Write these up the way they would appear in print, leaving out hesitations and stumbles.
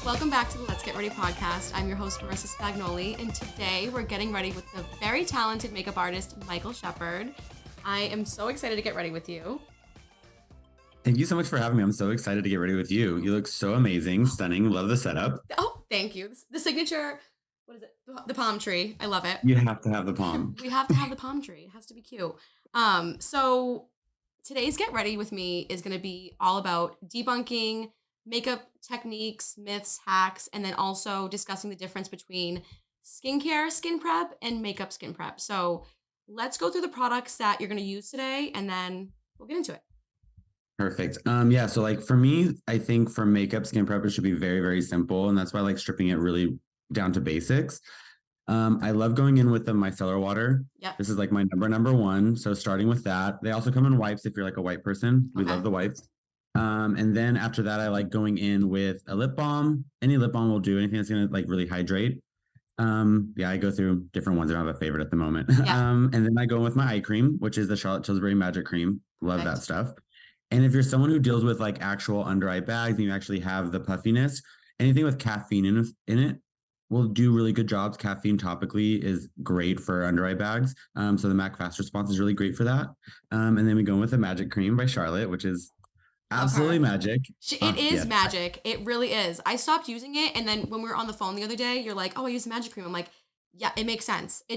Welcome back to the Let's Get Ready podcast. I'm your host, Marissa Spagnoli, and today we're getting ready with the very talented makeup artist, Michael Shepard. I am so excited to get ready with you. Thank you so much for having me. I'm so excited to get ready with you. You look so amazing, stunning. Love the setup. Oh, thank you. The signature, what is it? The palm tree. I love it. You have to have the palm. We have to have the palm tree. It has to be cute. So today's Get Ready with me is going to be all about debunking makeup techniques, myths, hacks, and then also discussing the difference between skincare skin prep and makeup skin prep. So let's go through the products that you're going to use today, and then we'll get into it. Perfect. Yeah. So like for me, I think for makeup skin prep, it should be very, very simple. And that's why I like stripping it really down to basics. I love going in with the micellar water. Yeah. This is like my number one. So starting with that, they also come in wipes if you're like a white person. We love the wipes. And then after that, I like going in with a lip balm. Any lip balm will do. Anything that's going to like really hydrate. I go through different ones. I don't have a favorite at the moment. Yeah. And then I go in with my eye cream, which is the Charlotte Tilbury Magic Cream. Love that stuff. And if you're someone who deals with like actual under eye bags and you actually have the puffiness, anything with caffeine in it will do really good jobs. Caffeine topically is great for under eye bags. So the MAC Fast Response is really great for that. And then we go in with the Magic Cream by Charlotte, which is absolutely magic. It is magic. It really is. I stopped using it. And then when we were on the phone the other day, you're like, oh, I use the Magic Cream. I'm like, yeah, it makes sense. I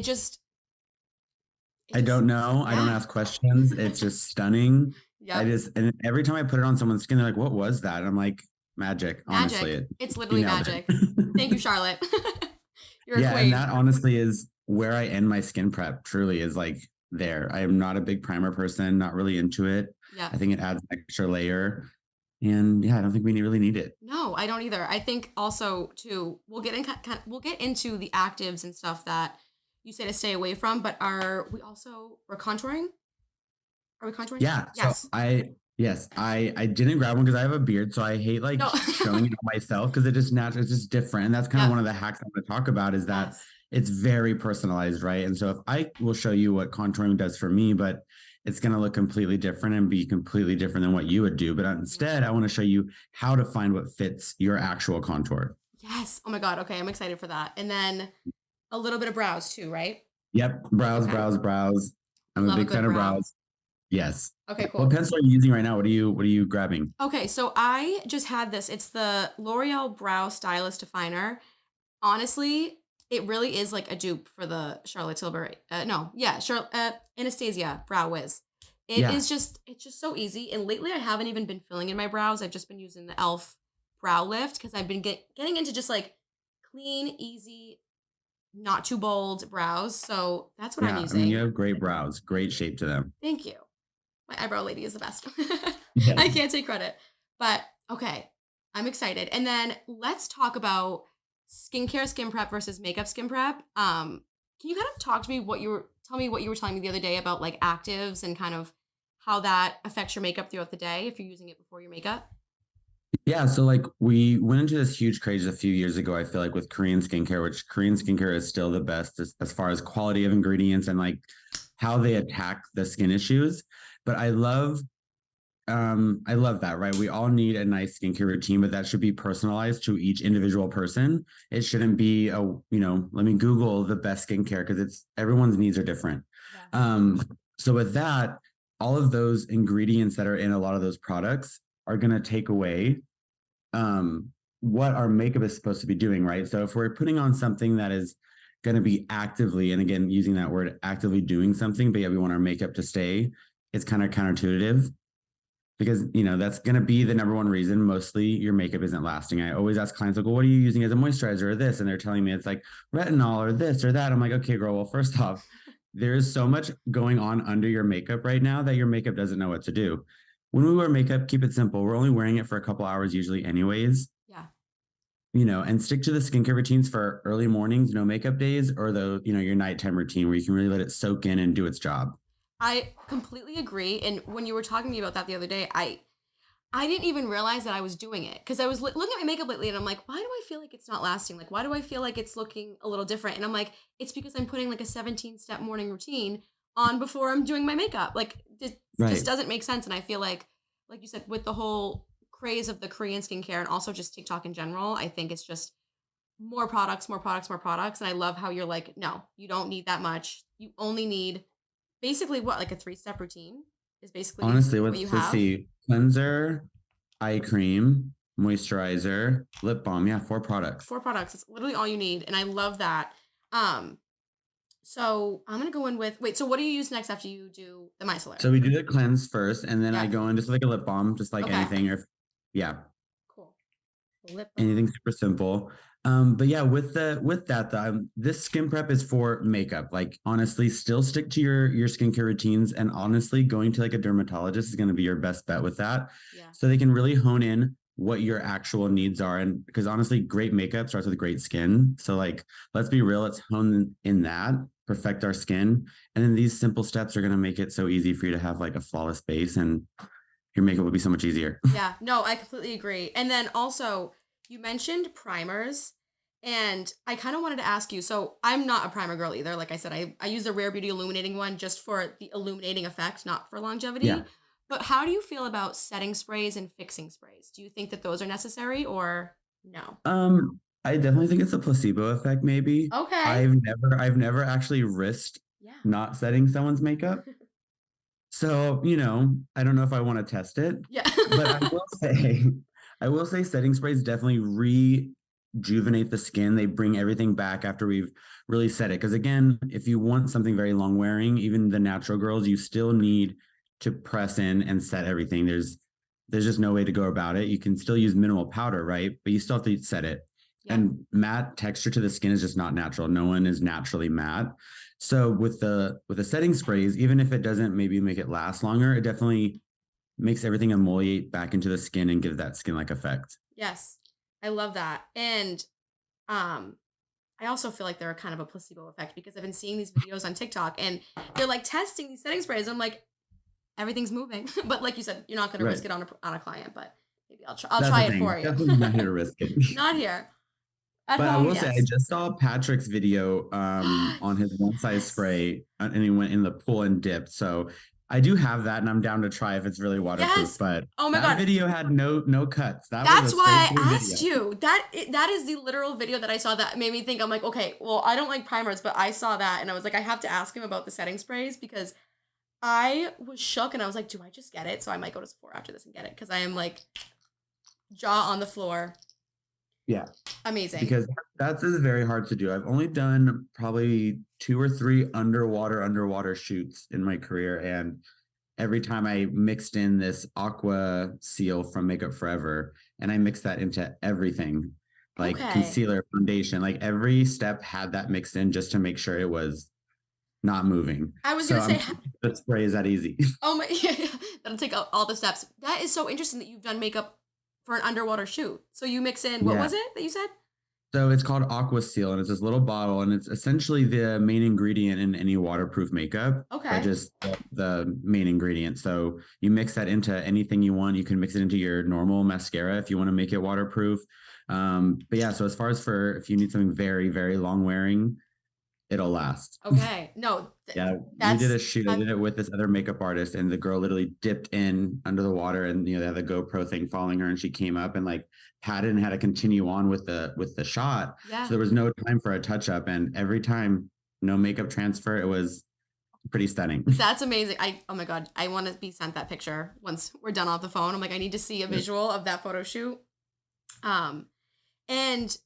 don't know. Yeah. I don't ask questions. It's just stunning. Yeah. And every time I put it on someone's skin, they're like, what was that? And I'm like, magic. Honestly. It's literally magic. Thank you, Charlotte. You're a queen. And that honestly is where I end my skin prep. Truly is like there. I am not a big primer person, not really into it. Yeah. I think it adds an extra layer. And I don't think we really need it. No, I don't either. I think also too, we'll get into the actives and stuff that you say to stay away from, but we're contouring? Are we contouring? Yeah. Yes. So I didn't grab one because I have a beard, so I hate showing it myself because it's just different. And that's kind of one of the hacks I want to talk about is that it's very personalized, right? And so if I will show you what contouring does for me, but it's going to look completely different and be completely different than what you would do. But instead, I want to show you how to find what fits your actual contour. Yes. Oh my God. Okay. I'm excited for that. And then a little bit of brows too, right? Yep. Brows. I'm a big fan of brows. Yes. Okay, cool. What pencil are you using right now? What are you grabbing? Okay, so I just had this. It's the L'Oreal Brow Stylist Definer. Honestly, it really is like a dupe for the Charlotte Tilbury. Anastasia Brow Wiz. It's just so easy. And lately I haven't even been filling in my brows. I've just been using the e.l.f. Brow Lift because I've been getting into just like clean, easy, not too bold brows. So that's what I'm using. I mean, you have great brows, great shape to them. Thank you. My eyebrow lady is the best. I can't take credit. But okay, I'm excited. And then let's talk about skincare skin prep versus makeup skin prep. Can you kind of tell me what you were telling me the other day about like actives and kind of how that affects your makeup throughout the day if you're using it before your makeup? Yeah, so like we went into this huge craze a few years ago, I feel like with Korean skincare, which Korean skincare is still the best as far as quality of ingredients and like how they attack the skin issues. But I love that, right? We all need a nice skincare routine, but that should be personalized to each individual person. It shouldn't be let me Google the best skincare because everyone's needs are different. Yeah. So with that, all of those ingredients that are in a lot of those products are going to take away what our makeup is supposed to be doing, right? So if we're putting on something that is going to be actively, and again, using that word actively doing something, but we want our makeup to stay, it's kind of counterintuitive because, that's going to be the number one reason mostly your makeup isn't lasting. I always ask clients, like, well, what are you using as a moisturizer or this? And they're telling me it's like retinol or this or that. I'm like, okay, girl, well, first off, there is so much going on under your makeup right now that your makeup doesn't know what to do. When we wear makeup, keep it simple. We're only wearing it for a couple hours usually anyways. Yeah. And stick to the skincare routines for early mornings, no makeup days, or your nighttime routine where you can really let it soak in and do its job. I completely agree. And when you were talking to me about that the other day, I didn't even realize that I was doing it because I was looking at my makeup lately and I'm like, why do I feel like it's not lasting? Like, why do I feel like it's looking a little different? And I'm like, it's because I'm putting like a 17-step morning routine on before I'm doing my makeup. Like it just Right. doesn't make sense. And I feel like you said, with the whole craze of the Korean skincare and also just TikTok in general, I think it's just more products, more products, more products. And I love how you're like, no, you don't need that much. You only need basically what, like a 3-step routine is basically Honestly, what you let's have. see. Cleanser, eye cream, moisturizer, lip balm. Yeah, 4 products. 4 products. It's literally all you need. And I love that. Um, so I'm gonna go in with wait, so what do you use next after you do the micellar? So we do the cleanse first, and then I Yep. go in just like a lip balm, just like Okay. anything, or yeah, Cool. Lip anything balm. super simple. But yeah, with that, this skin prep is for makeup. Like honestly, still stick to your skincare routines, and honestly, going to like a dermatologist is going to be your best bet with that, Yeah. so they can really hone in what your actual needs are. And because honestly, great makeup starts with great skin. So like, let's be real, let's hone in that, perfect our skin, and then these simple steps are going to make it so easy for you to have like a flawless base, and your makeup will be so much easier. Yeah. No, I completely agree. And then also, you mentioned primers, and I kind of wanted to ask you. So I'm not a primer girl either. Like I said, I use the Rare Beauty illuminating one just for the illuminating effect, not for Yeah. longevity. But how do you feel about setting sprays and fixing sprays? Do you think that those are necessary or no? I definitely think it's a placebo effect, maybe. Okay. I've never actually risked Yeah. not setting someone's makeup. So, I don't know if I want to test it, Yeah. but I will say setting sprays definitely rejuvenate the skin. They bring everything back after we've really set it. Because again, if you want something very long wearing, even the natural girls, you still need to press in and set everything. There's just no way to go about it. You can still use minimal powder, right? But you still have to set it. Yep. And matte texture to the skin is just not natural. No one is naturally matte. So with the setting sprays, even if it doesn't maybe make it last longer, it definitely makes everything emoliate back into the skin and give that skin like effect. Yes. I love that. And um I also feel like they're kind of a placebo effect because I've been seeing these videos on TikTok and they're like testing these setting sprays. I'm like, everything's moving. But like you said, you're not going to Right. risk it on a client, but maybe I'll That's the try it thing. for you. Definitely not here to risk it. Not here. At But I home, will say, I yes. just saw Patrick's video on his one size Yes. spray, and he went in the pool and dipped. So I do have that, and I'm down to try if it's really waterproof. Yes. But Oh my that god. video had no cuts. That was a That's spray why free I video. asked you. That is the literal video that I saw that made me think. I'm like, okay, well, I don't like primers, but I saw that and I was like, I have to ask him about the setting sprays because I was shook and I was like, do I just get it? So I might go to Sephora after this and get it because I am like jaw on the floor. Yeah, Amazing. because that is very hard to do. I've only done probably 2 or 3 underwater shoots in my career, and every time I mixed in this aqua seal from Makeup Forever, and I mixed that into everything, like Okay. concealer, foundation, like every step had that mixed in just to make sure it was not moving. I was So gonna I'm say, sure the spray is that easy. oh my, yeah, yeah, that'll take out all the steps. That is so interesting that you've done makeup for an underwater shoot. So you mix in, what Yeah. was it that you said? So it's called Aqua Seal, and it's this little bottle, and it's essentially the main ingredient in any waterproof makeup, but Okay. just the main ingredient. So you mix that into anything you want. You can mix it into your normal mascara if you want to make it waterproof. But yeah, so as far as for if you need something very, very long wearing, it'll last. Okay. No, Yeah, we did that's a shoot. I that did it with this other makeup artist, and the girl literally dipped in under the water, and they had the GoPro thing following her, and she came up and like patted and had to continue on with the shot. So yeah. there was no time for a touch up, and every time, no makeup transfer. It was pretty stunning. That's amazing. Oh my god, I want to be sent that picture once we're done off the phone. I'm like, I need to see a visual of that photo shoot. Um, and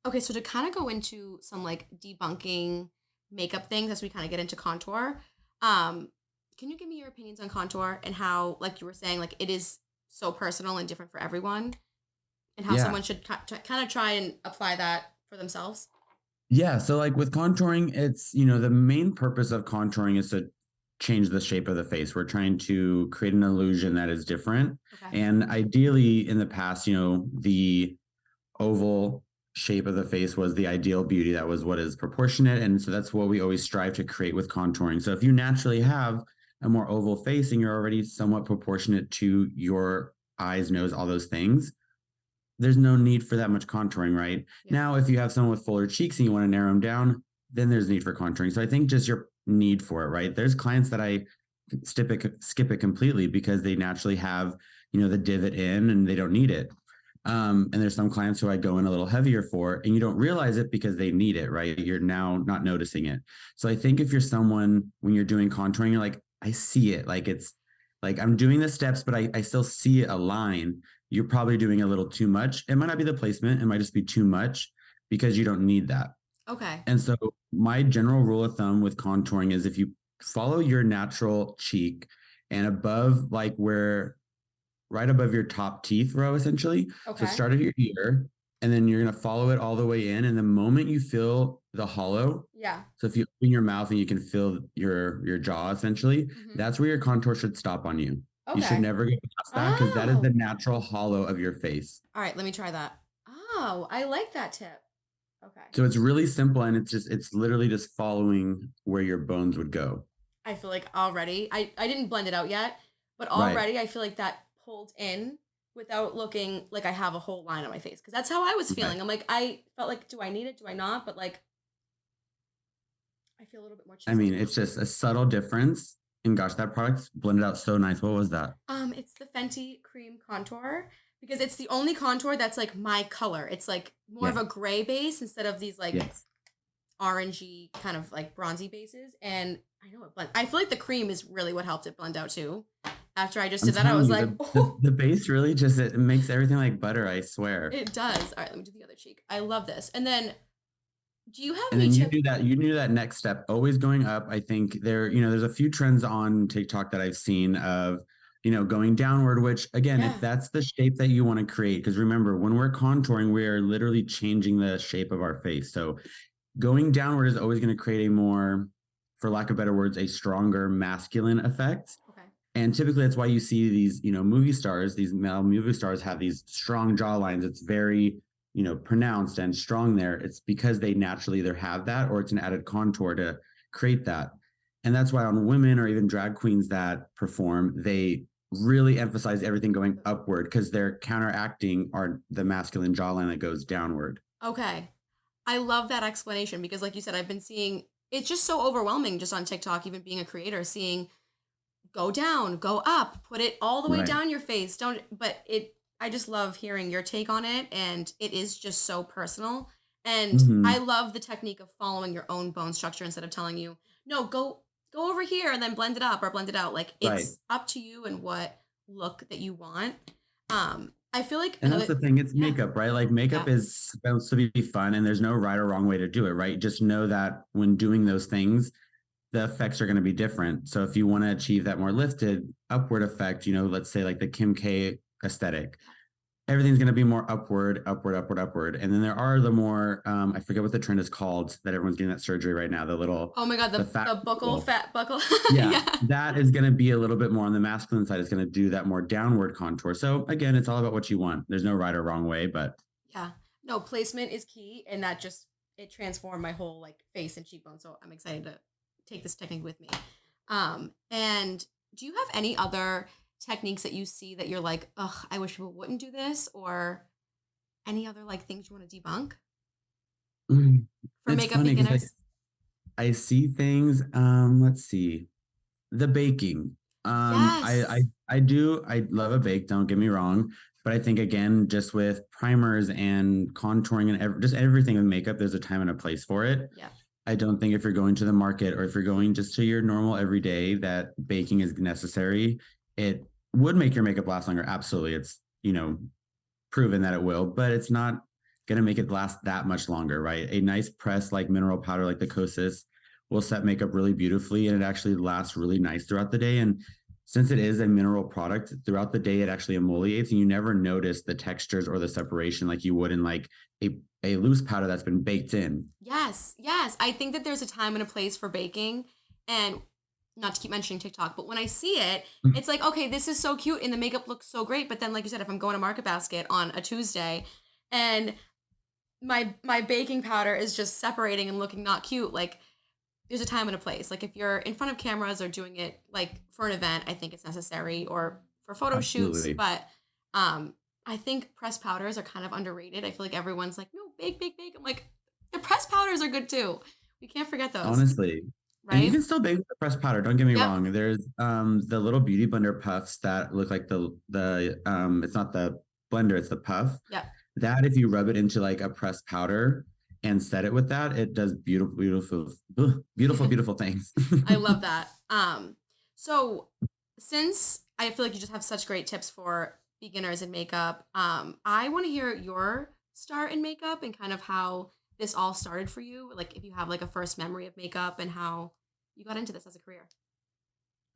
okay, so to kind of go into some like debunking makeup things as we kind of get into contour, um, can you give me your opinions on contour and how, like you were saying, like it is so personal and different for everyone, and how Yeah. someone should kind of try and apply that for themselves? Yeah, so like with contouring, it's, the main purpose of contouring is to change the shape of the face. We're trying to create an illusion that is different. Okay. And ideally in the past, the oval shape of the face was the ideal beauty. That was what is proportionate. And so that's what we always strive to create with contouring. So if you naturally have a more oval face and you're already somewhat proportionate to your eyes, nose, all those things, there's no need for that much contouring, right? Yeah. Now, if you have someone with fuller cheeks and you want to narrow them down, then there's need for contouring. So I think just your need for it, right? There's clients that I skip it completely because they naturally have, the divot in and they don't need it. And there's some clients who I go in a little heavier for, and you don't realize it because they need it, right? You're now not noticing it. So I think if you're someone when you're doing contouring, you're like, I see it. Like it's like I'm doing the steps, but I still see it align. You're probably doing a little too much. It might not be the placement, it might just be too much because you don't need that. Okay. And so my general rule of thumb with contouring is if you follow your natural cheek and above like where right above your top teeth row, essentially. So Okay. start at your ear, and then you're gonna follow it all the way in. And the moment you feel the hollow, Yeah. so if you open your mouth and you can feel your jaw, essentially, Hmm. that's where your contour should stop on you. You should Okay. never go past that because that is the Oh. natural hollow of your face. All right, let me try that. Oh, I like that tip. Okay. So it's really simple, and it's literally just following where your bones would go. I feel like already, I didn't blend it out yet, but Right. already I feel like that pulled in without looking like I have a whole line on my face. Cause that's how I was Right. feeling. I'm like, I felt like, do I need it? Do I not? But like, I feel a little bit more I chiseled mean, now. it's just a subtle difference. And gosh, that product blended out so nice. What was that? It's the Fenty Cream Contour because it's the only contour that's like my color. It's like more of Yeah. a gray base instead of these like Yes. orangey kind of like bronzy bases. And I know it blend. I feel like the cream is really what helped it blend out too. After I just I'm did that, I telling was you, like, the oh, the base really just it makes everything like butter, I swear. it does. All right, let me do the other cheek. I love this. And then, do you have And any then tip? you do that next step, always going up. I think there's a few trends on TikTok that I've seen of, going downward, which again, if Yeah. that's the shape that you want to create, because remember, when we're contouring, we are literally changing the shape of our face. So going downward is always going to create a more, for lack of better words, a stronger masculine effect. Okay. And typically that's why you see these, movie stars, these male movie stars have these strong jawlines. It's very, pronounced and strong there. It's because they naturally either have that or it's an added contour to create that. And that's why on women or even drag queens that perform, they really emphasize everything going upward because they're counteracting the masculine jawline that goes downward. Okay. I love that explanation because, like you said, I've been seeing it's just so overwhelming just on TikTok, even being a creator, seeing go down, go up, put it all the way Right. down your face. Don't, but it, I just love hearing your take on it. And it is just so personal. And I Hmm. love the technique of following your own bone structure instead of telling you, no, go over here and then blend it up or blend it out. Like Right. it's up to you and what look that you want. I feel like And that's another, the thing, it's yeah, makeup, right? Like makeup yeah, is supposed to be fun and there's no right or wrong way to do it, right? Just know that when doing those things, the effects are going to be different. So if you want to achieve that more lifted upward effect, let's say like the Kim K aesthetic, yeah. everything's going to be more upward, upward, upward, upward. And then there are the more, I forget what the trend is called that everyone's getting that surgery right now, Oh my God, the fat the buckle, people. fat buckle. Yeah, Yeah. that is going to be a little bit more on the masculine side. It's going to do that more downward contour. So again, it's all about what you want. There's no right or wrong way, but Yeah. No, placement is key and that just it transformed my whole like face and cheekbone. So I'm excited to take this technique with me. And do you have any other techniques that you see that you're like, ugh, I wish people wouldn't do this, or any other like things you want to debunk mm, for it's makeup funny because beginners? I see things. Let's see. The baking. Yes. I love a bake, don't get me wrong. But I think again, just with primers and contouring and just everything with makeup, there's a time and a place for it. Yeah. I don't think if you're going to the market or if you're going just to your normal everyday that baking is necessary. It would make your makeup last longer. Absolutely. It's, proven that it will, but it's not going to make it last that much longer, right? A nice press like mineral powder, like the Kosas, will set makeup really beautifully and it actually lasts really nice throughout the day. And since it is a mineral product, throughout the day, it actually emollients and you never notice the textures or the separation like you would in like a loose powder that's been baked in. Yes. Yes. I think that there's a time and a place for baking. And not to keep mentioning TikTok, but when I see it, it's like, okay, this is so cute and the makeup looks so great. But then, like you said, if I'm going to Market Basket on a Tuesday and my baking powder is just separating and looking not cute, like there's a time and a place. Like if you're in front of cameras or doing it like for an event, I think it's necessary or for photo shoots. Absolutely. But I think pressed powders are kind of underrated. I feel like everyone's like, no, bake, bake, bake. I'm like, the pressed powders are good too. We can't forget those. Honestly. And you right? can still bake with the pressed powder. Don't get me Yep. wrong. There's the little beauty blender puffs that look like the it's not the blender, it's the puff. Yep. That if you rub it into like a pressed powder and set it with that, it does beautiful, beautiful, beautiful, beautiful things. I love that. So since I feel like you just have such great tips for beginners in makeup, I want to hear your start in makeup and kind of how this all started for you. Like if you have like a first memory of makeup and how you got into this as a career.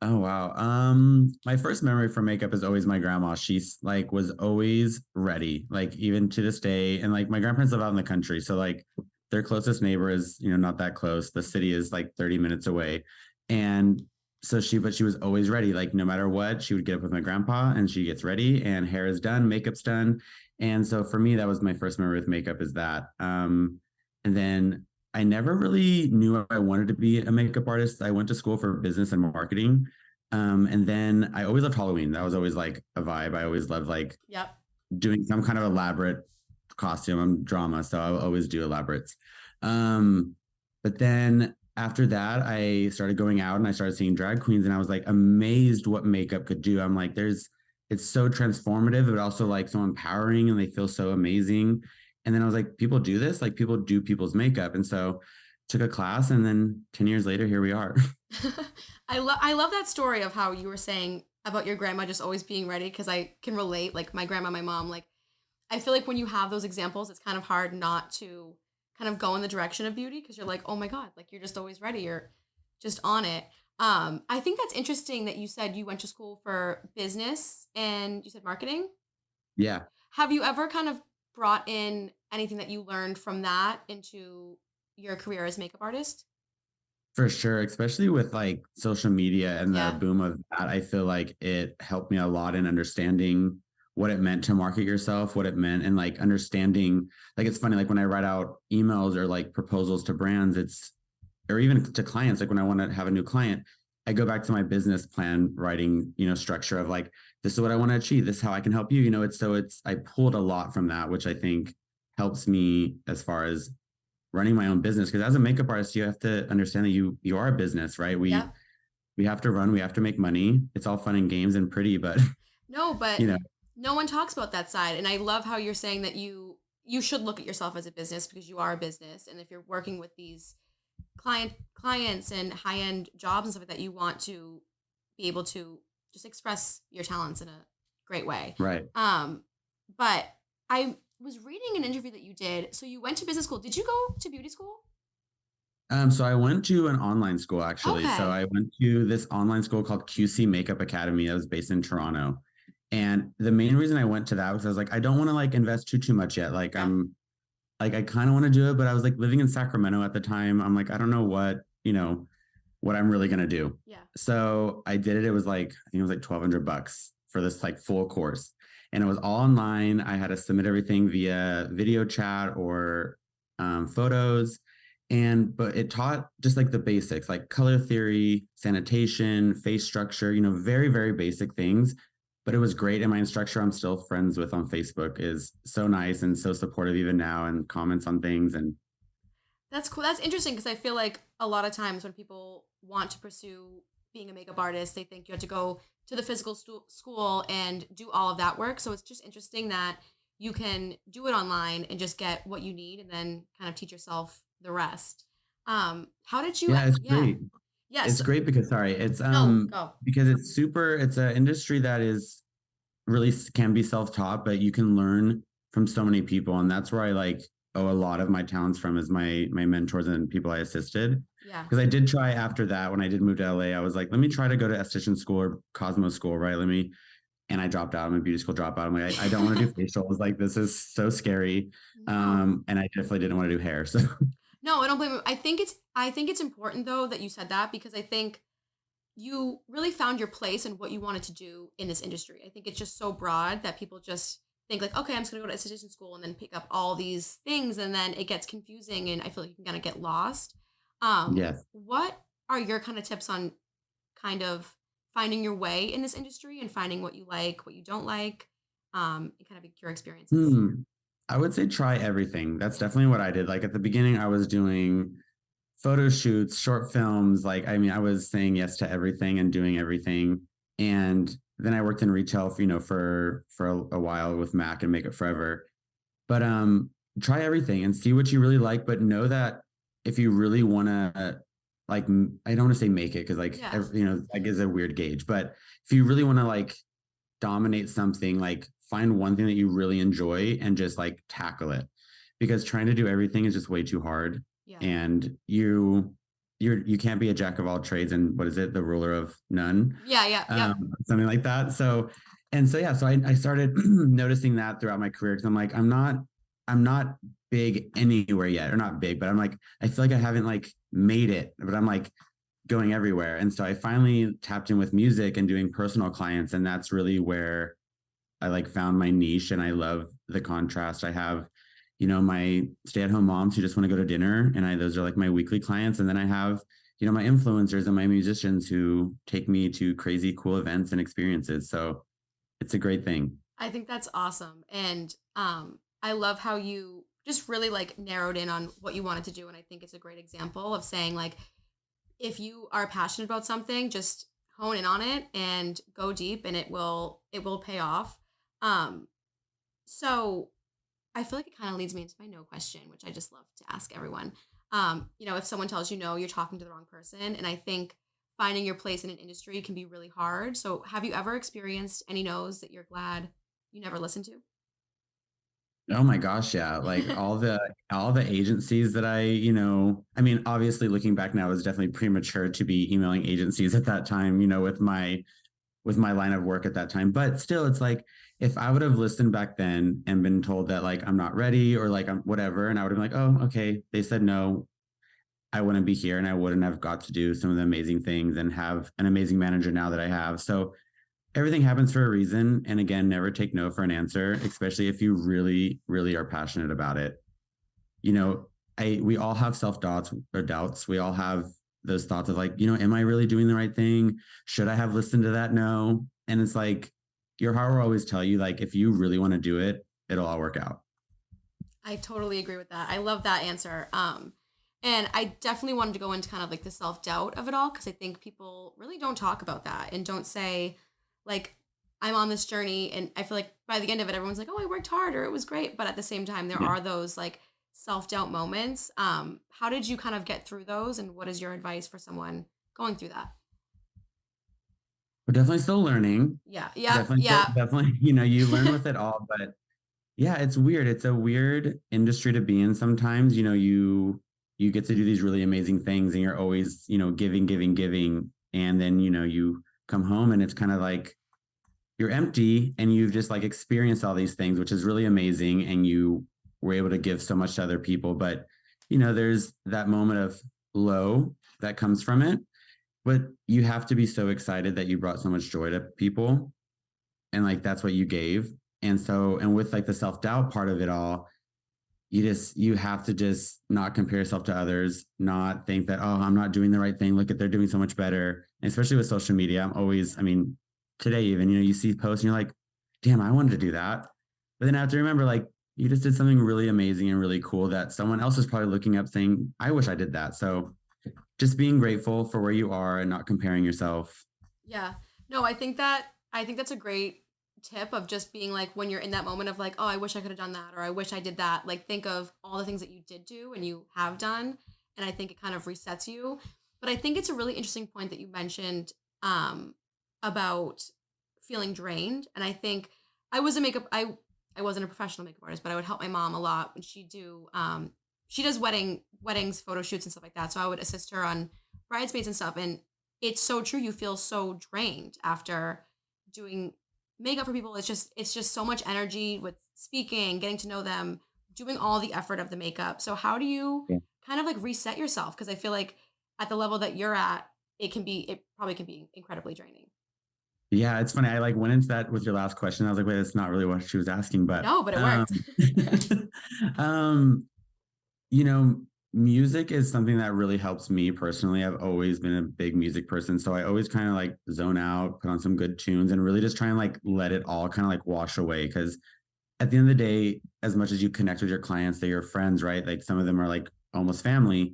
Oh wow. My first memory for makeup is always my grandma. She's like was always ready, like even to this day. And like my grandparents live out in the country, so like their closest neighbor is, not that close. The city is like 30 minutes away. And so but she was always ready. Like no matter what, she would get up with my grandpa and she gets ready and hair is done, makeup's done. And so for me, that was my first memory with makeup is that. And then I never really knew I wanted to be a makeup artist. I went to school for business and marketing. And then I always loved Halloween. That was always like a vibe. I always loved like Yep. doing some kind of elaborate costume. I'm drama, so I always do elaborates. Um, but then after that, I started going out and I started seeing drag queens, and I was like amazed what makeup could do. I'm like, it's so transformative, but also like so empowering, and they feel so amazing. And then I was like, people do this, like people do people's makeup, and so took a class, and then 10 years later, here we are. I love that story of how you were saying about your grandma just always being ready because I can relate. Like my grandma, my mom, like I feel like when you have those examples, it's kind of hard not to kind of go in the direction of beauty because you're like, oh my God, like you're just always ready. You're just on it. I think that's interesting that you said you went to school for business and you said marketing. Yeah. Have you ever kind of brought in anything that you learned from that into your career as makeup artist? For sure, especially with like social media and the Yeah. boom of that, I feel like it helped me a lot in understanding what it meant to market yourself, what it meant, and like understanding. Like it's funny, like when I write out emails or like proposals to brands, or even to clients, like when I want to have a new client, I go back to my business plan writing, structure of like, this is what I want to achieve, this is how I can help you. I pulled a lot from that, which I think helps me as far as running my own business, because as a makeup artist you have to understand that you are a business, right? we Yeah. we have to run, we have to make money. It's all fun and games and pretty, but No, but you know no one talks about that side. And I love how you're saying that you should look at yourself as a business because you are a business. And if you're working with these clients and high-end jobs and stuff like that, you want to be able to just express your talents in a great way. right. Um, but I was reading an interview that you did. So you went to business school. Did you go to beauty school? So I went to an online school actually. So Okay. I went to this online school called QC Makeup Academy that was based in Toronto. And the main reason I went to that was I was like, I don't want to like invest too much yet. Like Yeah. I kind of want to do it, but I was like living in Sacramento at the time. I'm like, I don't know what I'm really gonna do. Yeah. So I did it. It was like I think it was like $1,200 for this like full course, and it was all online. I had to submit everything via video chat or photos, but it taught just like the basics, like color theory, sanitation, face structure. Very very basic things. But it was great, and my instructor I'm still friends with on Facebook is so nice and so supportive even now, and comments on things. And That's cool. That's interesting because I feel like a lot of times when people want to pursue being a makeup artist, they think you have to go to the physical school and do all of that work. So it's just interesting that you can do it online and just get what you need and then kind of teach yourself the rest. How did you? yeah, it's Yeah. great. It's Yes. great because sorry, it's No. Go. because it's an industry that is really can be self-taught, but you can learn from so many people, and that's where I like owe a lot of my talents from is my mentors and people I assisted. Yeah. Because I did try after that when I did move to LA, I was like, let me try to go to esthetician school or Cosmo school, right? And I dropped out. I'm a beauty school dropout. I'm like, I don't want to do facials. Like this is so scary. No. And I definitely didn't want to do hair. So No, I don't blame you. I think it's important though that you said that because I think you really found your place and what you wanted to do in this industry. I think it's just so broad that people just think like, okay, I'm just gonna go to esthetician school and then pick up all these things, and then it gets confusing, and I feel like you can kind of get lost. yes. What are your kind of tips on kind of finding your way in this industry and finding what you like, what you don't like, and kind of your experiences? Hmm. I would say try everything. That's definitely what I did. Like at the beginning, I was doing photo shoots, short films. Like, I mean, I was saying yes to everything and doing everything. And then I worked in retail for, for a while with Mac and Make It Forever. But try everything and see what you really like. But know that if you really want to, like, I don't want to say make it because, like, Yeah. that is a weird gauge. But if you really want to, like, dominate something, like, find one thing that you really enjoy and just, like, tackle it, because trying to do everything is just way too hard. Yeah. And you can't be a jack of all trades and, what is it, the ruler of none, Yeah. Yeah. Yep. something like that. So yeah, so I started noticing that throughout my career, because I'm not big anywhere yet, or not big, but I'm like, I feel like I haven't, like, made it, but I'm, like, going everywhere. And so I finally tapped in with music and doing personal clients, and that's really where I, like, found my niche. And I love the contrast. I have, my stay-at-home moms who just want to go to dinner, and those are, like, my weekly clients. And then I have, my influencers and my musicians who take me to crazy cool events and experiences. So it's a great thing. I think that's awesome. And I love how you just really like narrowed in on what you wanted to do. And I think it's a great example of saying like if you are passionate about something, just hone in on it and go deep and it will pay off. Um so I feel like it kind of leads me into my no question, which I just love to ask everyone. If someone tells you no, you're talking to the wrong person. And I think finding your place in an industry can be really hard. So have you ever experienced any no's that you're glad you never listened to? Oh my gosh, yeah. Like, all the agencies that I mean, obviously looking back now, it was definitely premature to be emailing agencies at that time, with my line of work at that time. But still, it's like, if I would have listened back then and been told that, like, I'm not ready, or, like, I'm whatever, and I would have been like, oh, okay, they said no, I wouldn't be here, and I wouldn't have got to do some of the amazing things and have an amazing manager now that I have. So everything happens for a reason. And again, never take no for an answer, especially if you really, really are passionate about it. You know, we all have self-doubts or doubts. We all have those thoughts of, like, am I really doing the right thing? Should I have listened to that? No. And it's like, your heart will always tell you, like, if you really want to do it, it'll all work out. I totally agree with that. I love that answer. And I definitely wanted to go into kind of like the self doubt of it all because I think people really don't talk about that and don't say, like, I'm on this journey. And I feel like by the end of it, everyone's like, oh, I worked hard or it was great. But at the same time, there Yeah. are those like self doubt moments. How did you kind of get through those? And what is your advice for someone going through that? We're definitely still learning. Yeah. Yeah. Definitely, Yeah. definitely, you learn with it all. But yeah, it's weird. It's a weird industry to be in sometimes. You get to do these really amazing things, and you're always, giving, giving, giving. And then, you come home and it's kind of like you're empty, and you've just, like, experienced all these things, which is really amazing. And you were able to give so much to other people. But, there's that moment of low that comes from it. But you have to be so excited that you brought so much joy to people, and, like, that's what you gave. And with, like, the self-doubt part of it all, you have to just not compare yourself to others, not think that, oh, I'm not doing the right thing, look at, they're doing so much better. And especially with social media, I mean, today even, you see posts and you're like, damn, I wanted to do that. But then I have to remember, like, you just did something really amazing and really cool that someone else is probably looking up saying, I wish I did that. So just being grateful for where you are and not comparing yourself. Yeah. No, I think that's a great tip of just being like when you're in that moment of like, oh, I wish I could have done that or I wish I did that. Like think of all the things that you did do and you have done. And I think it kind of resets you. But I think it's a really interesting point that you mentioned about feeling drained. And I think I was a makeup I wasn't a professional makeup artist, but I would help my mom a lot when she does weddings, photo shoots and stuff like that. So I would assist her on bridesmaids and stuff. And it's so true. You feel so drained after doing makeup for people. It's just so much energy with speaking, getting to know them, doing all the effort of the makeup. So how do you Yeah. kind of like reset yourself? Because I feel like at the level that you're at, it probably can be incredibly draining. Yeah, it's funny. I, like, went into that with your last question. I was like, wait, that's not really what she was asking. But No, but it worked. um, you know, music is something that really helps me personally. I've always been a big music person. So I always kind of, like, zone out, put on some good tunes, and really just try and, like, let it all kind of, like, wash away. Cause at the end of the day, as much as you connect with your clients, they're your friends, right? Like, some of them are, like, almost family.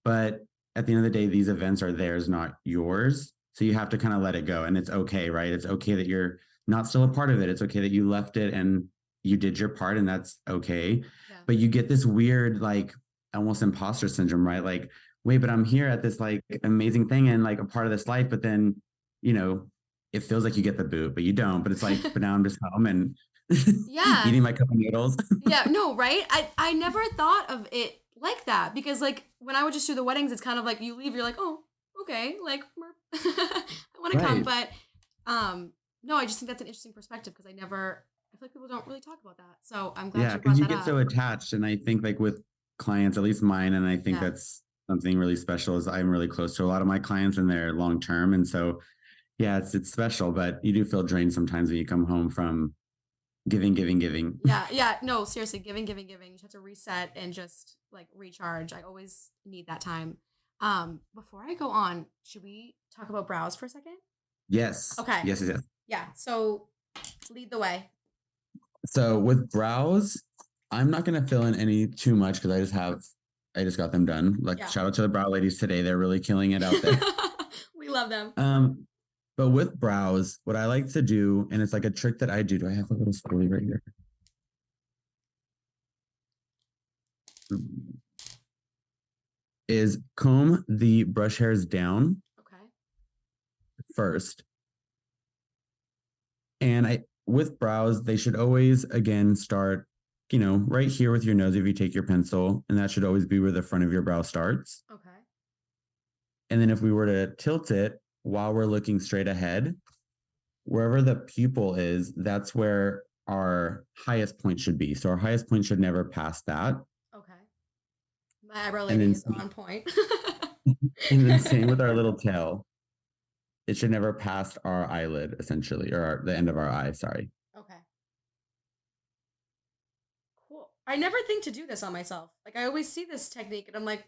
But at the end of the day, these events are theirs, not yours. So you have to kind of let it go. And it's okay, right? It's okay that you're not still a part of it. It's okay that you left it and you did your part, and that's okay. Yeah. But you get this weird, like almost imposter syndrome, right? Like, wait, but I'm here at this like amazing thing and like a part of this life, but then, you know, it feels like you get the boot, but you don't. But it's like, but now I'm just home and Yeah. eating my cup of noodles. Yeah, no, right? I never thought of it like that because like when I would just do the weddings, it's kind of like you leave, you're like, oh, okay, like I want to come, Right. but no, I just think that's an interesting perspective because I feel like people don't really talk about that. So I'm glad Yeah, you because brought you that get up. so attached. And I think like with clients, at least mine, and I think Yeah. that's something really special is I'm really close to a lot of my clients and they're long term. And so yeah, it's special, but you do feel drained sometimes when you come home from giving, giving, giving. Yeah, yeah, no, seriously, giving, giving, giving. You just have to reset and just like recharge. I always need that time. Before I go on, should we talk about brows for a second? Yes. Okay. Yes, yes, yes. Yeah. So lead the way. So with brows, I'm not gonna fill in any too much because I just got them done. Like Yeah. shout out to the brow ladies today. They're really killing it out there. We love them. Um, but with brows, what I like to do, and it's like a trick that I do. Do I have a little spoolie right here? Is comb the brush hairs down Okay. first. And I with brows, they should always again start, right here with your nose if you take your pencil, and that should always be where the front of your brow starts. Okay. And then if we were to tilt it while we're looking straight ahead, wherever the pupil is, that's where our highest point should be. So our highest point should never pass that. Okay. My eyebrow And lady then is on point. and then same with our little tail. It should never pass our eyelid, essentially, or the end of our eye. Sorry. Okay. Cool. I never think to do this on myself. Like I always see this technique and I'm like,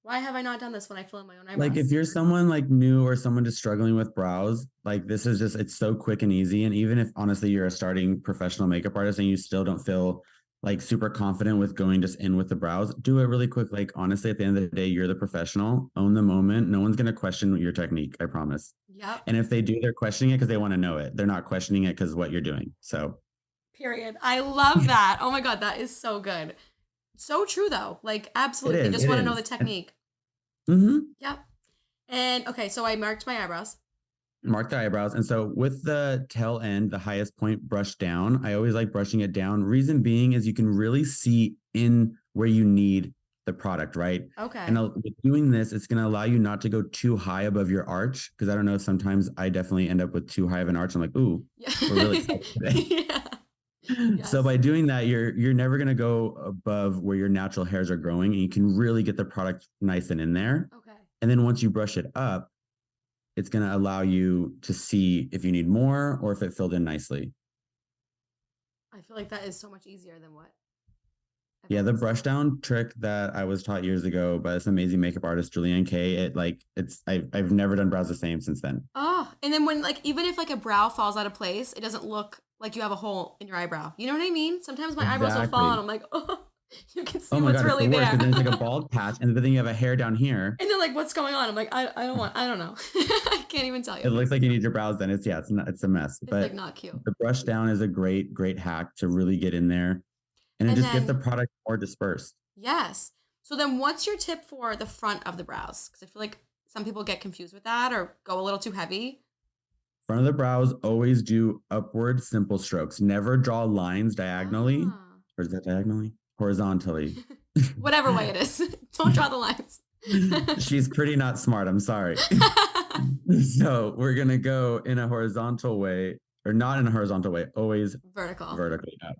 why have I not done this when I fill in my own Like if eyebrows? you're someone like new or someone just struggling with brows, like this is just it's so quick and easy. And even if honestly you're a starting professional makeup artist and you still don't feel like super confident with going just in with the brows, do it really quick. Like honestly, at the end of the day, you're the professional. Own the moment. No one's gonna question your technique, I promise. Yep. And if they do, they're questioning it because they want to know it. They're not questioning it because what you're doing. So Period. I love that. Oh my god, that is so good. So true though. Like it absolutely. They is, just it want to know the is. technique. Mm-hmm. Yep. And okay, so I marked my eyebrows. Mark the eyebrows. And so with the tail end, the highest point brushed down, I always like brushing it down. Reason being is you can really see in where you need the product, right? Okay. And with doing this, it's going to allow you not to go too high above your arch. Because I don't know, sometimes I definitely end up with too high of an arch. I'm like, ooh, Yeah. we're really excited today. Yeah. So Yes. by doing that, you're never going to go above where your natural hairs are growing, and you can really get the product nice and in there. Okay. And then once you brush it up, it's going to allow you to see if you need more or if it filled in nicely. I feel like that is so much easier than what I've Yeah, the always brush done. down trick that I was taught years ago by this amazing makeup artist Julianne Kay. I've never done brows the same since then. Oh, and then when like even if like a brow falls out of place, it doesn't look like you have a hole in your eyebrow. You know what I mean? Sometimes my eyebrows will fall and Exactly. I'm like, oh, you can Oh see my what's god, it's really the worst there. because then it's like a bald patch, and then you have a hair down here. And then like, what's going on? I'm like, I don't know. I can't even tell you. It looks like you need your brows done. It's not, it's a mess. It's like But not cute. the brush down is a great hack to really get in there and then And just get the then product more dispersed. yes. So then what's your tip for the front of the brows? Because I feel like some people get confused with that or go a little too heavy. Front of the brows, always do upward simple strokes. Never draw lines diagonally. Ah. Or is that diagonally? Horizontally. Whatever way it is. Don't draw the lines. She's pretty not smart. I'm sorry. So we're going to go in a horizontal way, or not in a horizontal way, always Vertical. vertically up.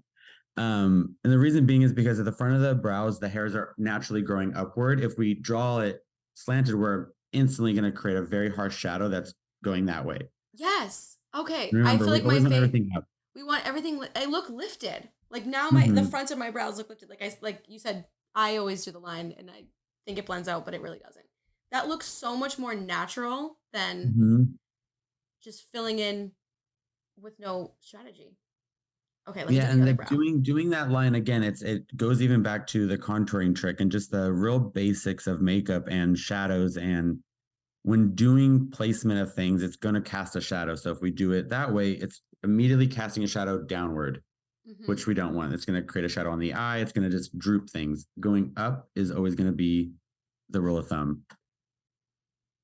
And the reason being is because at the front of the brows, the hairs are naturally growing upward. If we draw it slanted, we're instantly going to create a very harsh shadow that's going that way. Yes. Okay. I Remember, feel we like my always want face. everything up. We want everything. I look lifted. Like now, the Mm-hmm. front of my brows look lifted. Like you said, I always do the line, and I think it blends out, but it really doesn't. That looks so much more natural than Mm-hmm. just filling in with no strategy. Okay, let me Yeah, do the and other like brow. doing that line again, it goes even back to the contouring trick and just the real basics of makeup and shadows. And when doing placement of things, it's going to cast a shadow. So if we do it that way, it's immediately casting a shadow downward, Hmm. which we don't want. It's going to create a shadow on the eye. It's going to just droop things. Going up is always going to be the rule of thumb.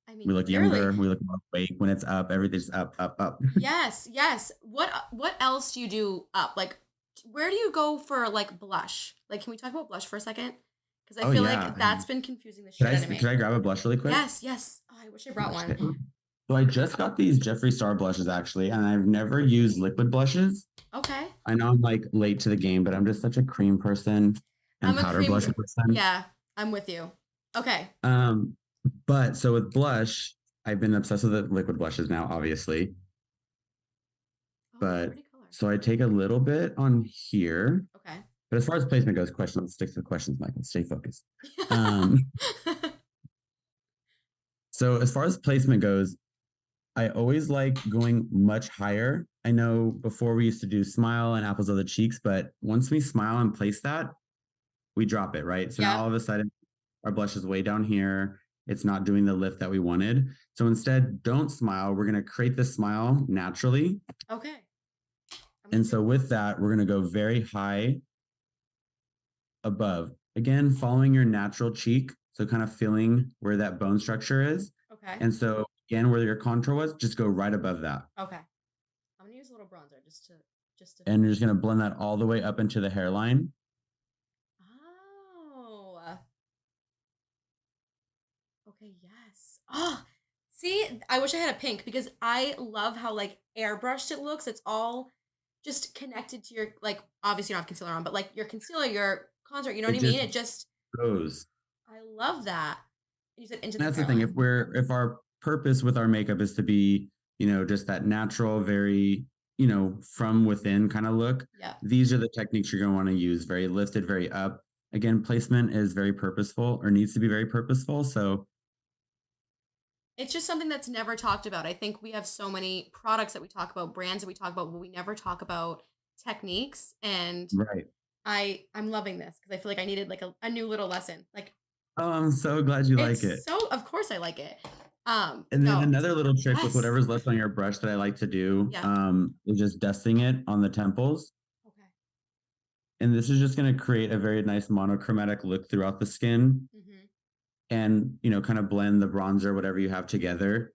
I mean, We look clearly. younger. We look more awake when it's up. Everything's up, up, up. Yes, yes. What else do you do up? Like, where do you go for like blush? Like, can we talk about blush for a second? Because I Oh feel yeah. like that's been confusing the Could shit out of could me. I grab a blush really quick? Yes, yes. Oh, I wish I brought one. Shit. So I just got these Jeffree Star blushes actually, and I've never used liquid blushes. Okay. I know I'm like late to the game, but I'm just such a cream person and I'm a powder cream. blush person. Yeah, I'm with you. Okay. Um, but so with blush, I've been obsessed with the liquid blushes now, obviously. Oh, But pretty color. so I take a little bit on here. Okay. But as far as placement goes, questions, let's stick to the questions, Michael. Stay focused. Um, so as far as placement goes, I always like going much higher. I know before we used to do smile and apples of the cheeks, but once we smile and place that, we drop it, right? So now Yep. all of a sudden our blush is way down here. It's not doing the lift that we wanted. So instead, don't smile. We're going to create the smile naturally. Okay. I'm gonna And do. so with that, we're going to go very high above. Again, following your natural cheek. So kind of feeling where that bone structure is. Okay. And so again, where your contour was, just go right above that. Okay. I'm gonna use a little bronzer just to. And you're just going to blend that all the way up into the hairline. Oh. Okay, yes. Oh, see, I wish I had a pink because I love how like airbrushed it looks. It's all just connected to your like obviously you don't have concealer on, but like your concealer, your contour, you know what It I mean? just It just goes. I love that. And you said into the That's the thing. hairline. If our purpose with our makeup is to be, just that natural, very, from within kind of look, Yeah. these are the techniques you're going to want to use. Very lifted, very up. Again, placement is very purposeful or needs to be very purposeful. So, It's just something that's never talked about. I think we have so many products that we talk about, brands that we talk about, but we never talk about techniques. And right. I'm loving this because I feel like I needed like a new little lesson. Like Oh, I'm so glad you like it's it. so of course I like it. And then No, another little trick with yes. whatever's left on your brush that I like to do Yeah. is just dusting it on the temples. Okay. And this is just going to create a very nice monochromatic look throughout the skin Mhm. and, kind of blend the bronzer, whatever you have together.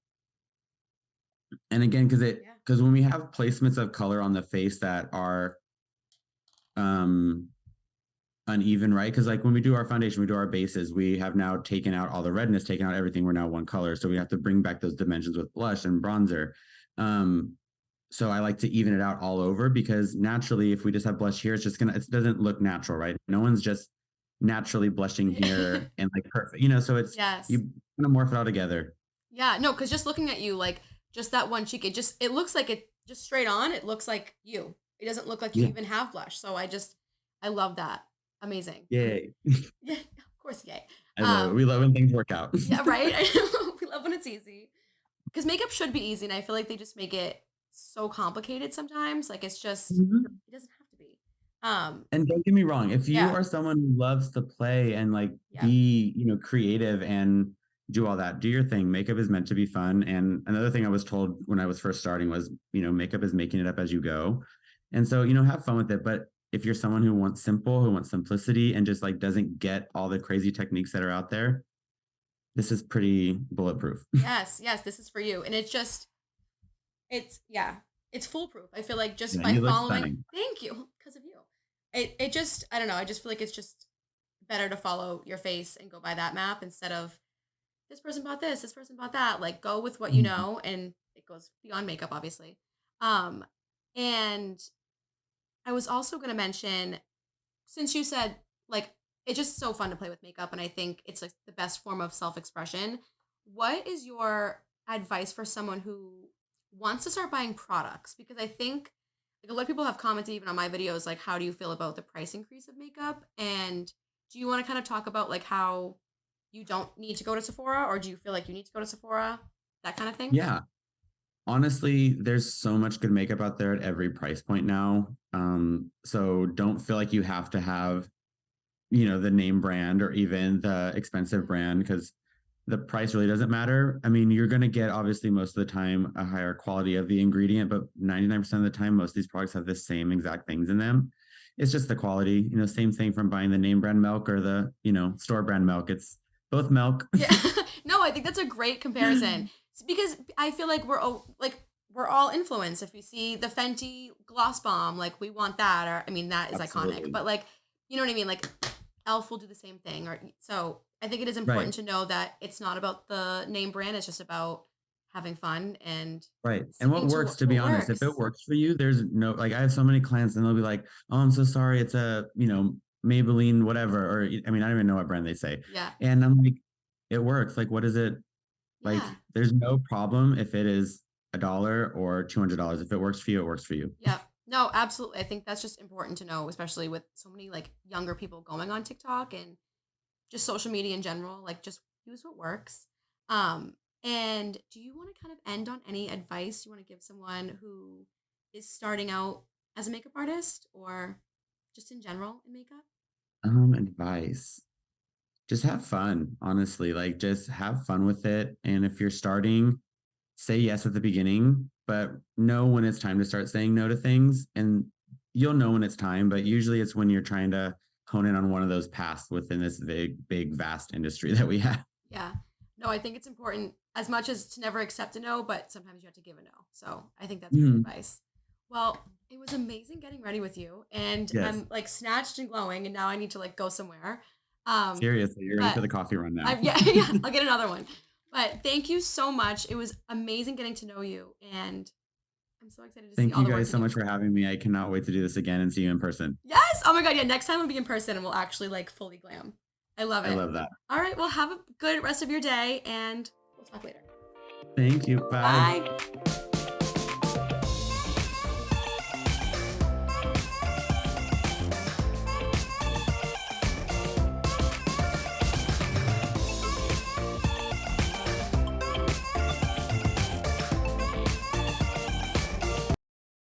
And again, Yeah. because when we have placements of color on the face that are um uneven, right? Because like when we do our foundation, we do our bases, we have now taken out all the redness, taken out everything. We're now one color. So we have to bring back those dimensions with blush and bronzer. Um, so I like to even it out all over because naturally, if we just have blush here, it doesn't look natural, right? No one's just naturally blushing here and like perfect, so you Yes. kind of morph it all together. Yeah, no, because just looking at you, like just that one cheek, it looks like it just straight on, it looks like you. It doesn't look like you Yeah. even have blush. So I love that. Amazing. Yay. Yeah, of course, yay. I love it. We love when things work out. Yeah, right? We love when it's easy. Because makeup should be easy, and I feel like they just make it so complicated sometimes. Like it's just Mhm. it doesn't have to be. Um, And don't get me wrong, if you yeah, are someone who loves to play and like yeah. be, creative and do all that, do your thing. Makeup is meant to be fun. And another thing I was told when I was first starting was, makeup is making it up as you go. And so, have fun with it. But if you're someone who wants simple, who wants simplicity and just like doesn't get all the crazy techniques that are out there, this is pretty bulletproof. Yes, yes, this is for you. And it's yeah, it's foolproof. I feel like just Yeah, by you look following stunning. thank you, because of you. It just I don't know, I just feel like it's just better to follow your face and go by that map instead of this person bought this person bought that. Like go with what you Mhm. know and it goes beyond makeup, obviously. Um, and I was also gonna mention, since you said like it's just so fun to play with makeup, and I think it's like the best form of self-expression. What is your advice for someone who wants to start buying products? Because I think like a lot of people have commented even on my videos, like how do you feel about the price increase of makeup? And do you want to kind of talk about like how you don't need to go to Sephora, or do you feel like you need to go to Sephora? That kind of thing? Yeah. honestly, there's so much good makeup out there at every price point now. So don't feel like you have to have, the name brand or even the expensive brand because the price really doesn't matter. I mean, you're going to get obviously most of the time a higher quality of the ingredient, but 99% of the time, most of these products have the same exact things in them. It's just the quality, same thing from buying the name brand milk or the, store brand milk. It's both milk. Yeah. No, I think that's a great comparison. Because I feel like we're all influenced. If we see the Fenty gloss bomb, like we want that, or I mean that is iconic. Absolutely. But like, you know what I mean? Like Elf will do the same thing. Or so I think it is Right. important to know that it's not about the name brand. It's just about having fun and Right. And what sticking to works, to be what honest, if it works. works for you, there's no, like, I have so many clients and they'll be like, oh, I'm so sorry. It's a, Maybelline, whatever. Or, I mean, I don't even know what brand they say. Yeah. And I'm like, it works. Like, what is it? Like, Yeah. there's no problem if it is $1 or $200. If it works for you, it works for you. Yeah. No, absolutely. I think that's just important to know, especially with so many like younger people going on TikTok and just social media in general. Like, just use what works. Um, and do you want to kind of end on any advice you want to give someone who is starting out as a makeup artist or just in general in makeup? Advice. Just have fun, honestly. Like, just have fun with it. And if you're starting, say yes at the beginning, but know when it's time to start saying no to things. And you'll know when it's time, but usually it's when you're trying to hone in on one of those paths within this big, vast industry that we have. Yeah. No, I think it's important as much as to never accept a no, but sometimes you have to give a no. So I think that's great Mhm. advice. Well, it was amazing getting ready with you, and Yes. I'm like snatched and glowing, and now I need to like go somewhere. Um, Seriously, you're ready but for the coffee run now. Yeah, yeah, I'll get another one. But thank you so much. It was amazing getting to know you, and I'm so excited to see Thank all you the work guys you so do. much for having me. I cannot wait to do this again and see you in person. Yes. Oh my god. Yeah. Next time we'll be in person, and we'll actually like fully glam. I love I it. love that. All right. Well, have a good rest of your day, and we'll talk later. Thank you. Bye. Bye.